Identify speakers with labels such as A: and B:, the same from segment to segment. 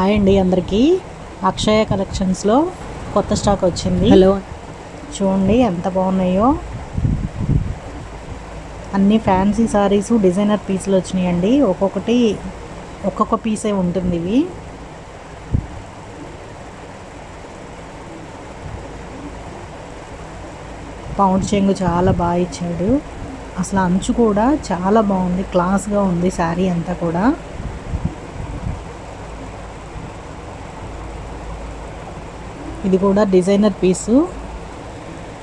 A: Hi అండి అందరికీ. అక్షయ కలెక్షన్స్లో కొత్త స్టాక్ వచ్చింది. హలో, చూడండి ఎంత బాగున్నాయో. అన్ని ఫ్యాన్సీ సారీసు డిజైనర్ పీసులు వచ్చినాయండి. ఒక్కొక్క పీసే ఉంటుంది. ఇవి పౌండ్ చెంగు చాలా బాగా ఇచ్చాడు. అసలు అంచు కూడా చాలా బాగుంది, క్లాస్గా ఉంది శారీ అంతా కూడా. ఇది కూడా డిజైనర్ పీసు.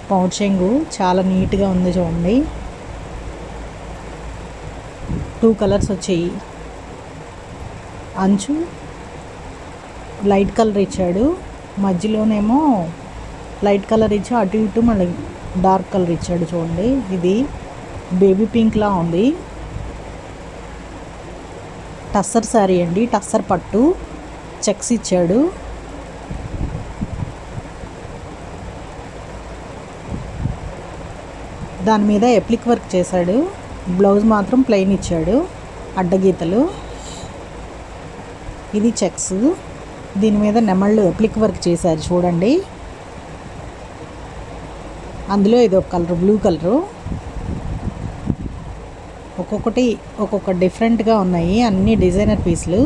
A: పౌండ్ చెంగు చాలా నీట్గా ఉంది చూడండి. 2 కలర్స్ వచ్చాయి. అంచు లైట్ కలర్ ఇచ్చాడు, మధ్యలోనేమో లైట్ కలర్ ఇచ్చి అటు ఇటు మళ్ళీ డార్క్ కలర్ ఇచ్చాడు చూడండి. ఇది బేబీ పింక్లా ఉంది. టస్సర్ శారీ అండి, టస్సర్ పట్టు, చెక్స్ ఇచ్చాడు. దాని మీద ఎప్లిక్ వర్క్ చేశాడు. బ్లౌజ్ మాత్రం ప్లెయిన్ ఇచ్చాడు, అడ్డగీతలు. ఇది చెక్స్, దీని మీద నెమళ్ళు ఎప్లిక్ వర్క్ చేశారు చూడండి. అందులో ఇది ఒక కలర్, బ్లూ కలరు. ఒక్కొక్క డిఫరెంట్గా ఉన్నాయి. అన్ని డిజైనర్ పీసులు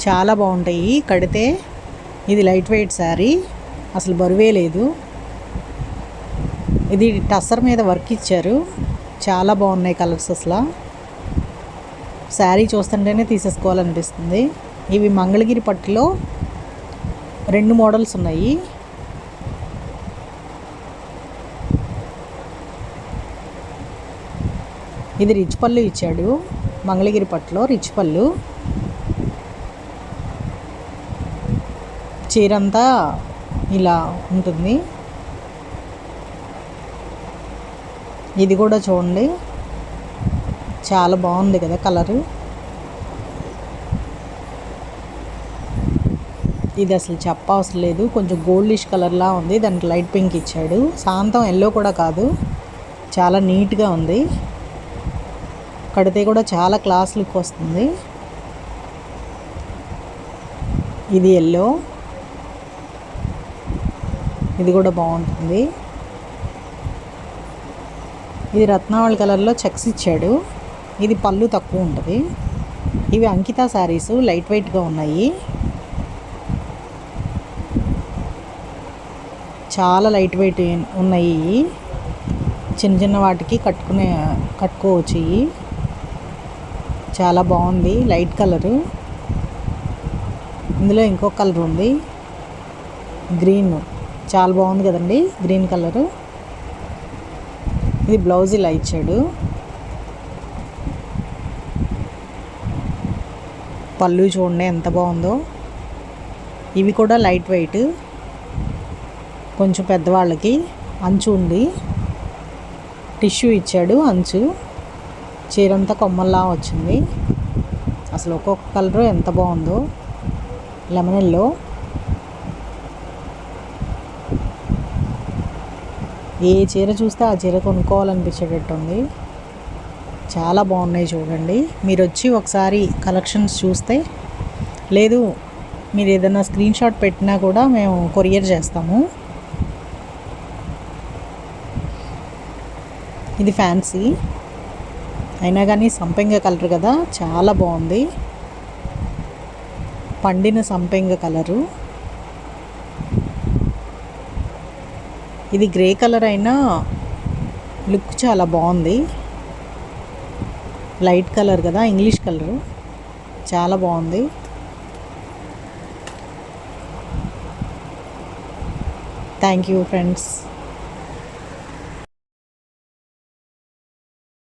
A: చాలా బాగుంటాయి కడితే. ఇది లైట్ వెయిట్ శారీ, అసలు బరువే లేదు. ఇది టస్సర్ మీద వర్క్ ఇచ్చారు, చాలా బాగున్నాయి కలర్స్. అసలు శారీ చూస్తుంటేనే తీసేసుకోవాలనిపిస్తుంది. ఇవి మంగళగిరి పట్టులో 2 మోడల్స్ ఉన్నాయి. ఇది రిచ్ పళ్ళు ఇచ్చాడు, మంగళగిరి పట్టులో రిచ్ పళ్ళు. చీరంతా ఇలా ఉంటుంది. ఇది కూడా చూడండి, చాలా బాగుంది కదా కలరు. ఇది అసలు చెప్పవసరం లేదు, కొంచెం గోల్డిష్ కలర్లా ఉంది. దానికి లైట్ పింక్ ఇచ్చాడు. శాంతం ఎల్లో కూడా కాదు, చాలా నీట్గా ఉంది. కడితే కూడా చాలా క్లాస్ లుక్ వస్తుంది. ఇది ఎల్లో, ఇది కూడా బాగుంటుంది. ఇది రత్నావళి కలర్లో చెక్స్ ఇచ్చాడు. ఇది పళ్ళు తక్కువ ఉంటుంది. ఇవి అంకిత శారీసు, లైట్ వెయిట్గా ఉన్నాయి. చాలా లైట్ వెయిట్ ఉన్నాయి. చిన్న చిన్న వాటికి కట్టుకోవచ్చు. ఇవి చాలా బాగుంది, లైట్ కలరు. ఇందులో ఇంకొక కలర్ ఉంది, గ్రీన్. చాలా బాగుంది కదండి గ్రీన్ కలరు. ఇది బ్లౌజ్ ఇలా ఇచ్చాడు. పళ్ళు చూడండి ఎంత బాగుందో. ఇవి కూడా లైట్ వెయిట్, కొంచెం పెద్దవాళ్ళకి. అంచు ఉంది, టిష్యూ ఇచ్చాడు అంచు. చీరంతా కొమ్మల్లా వచ్చింది. అసలు ఒక్కొక్క కలరు ఎంత బాగుందో. లెమన్ ఎల్లో, ఏ చీర చూస్తే ఆ చీర కొనుక్కోవాలనిపించేటట్టు ఉంది. చాలా బాగున్నాయి చూడండి. మీరు వచ్చి ఒకసారి కలెక్షన్స్ చూస్తే, లేదు మీరు ఏదైనా స్క్రీన్ షాట్ పెట్టినా కూడా మేము కొరియర్ చేస్తాము. ఇది ఫ్యాన్సీ అయినా కానీ సంపెంగ కలర్ కదా, చాలా బాగుంది. పండిన సంపెంగ కలరు. ఇది గ్రే కలర్ అయినా లుక్ చాలా బాగుంది. లైట్ కలర్ కదా, ఇంగ్లీష్ కలరు, చాలా బాగుంది. Thank you friends.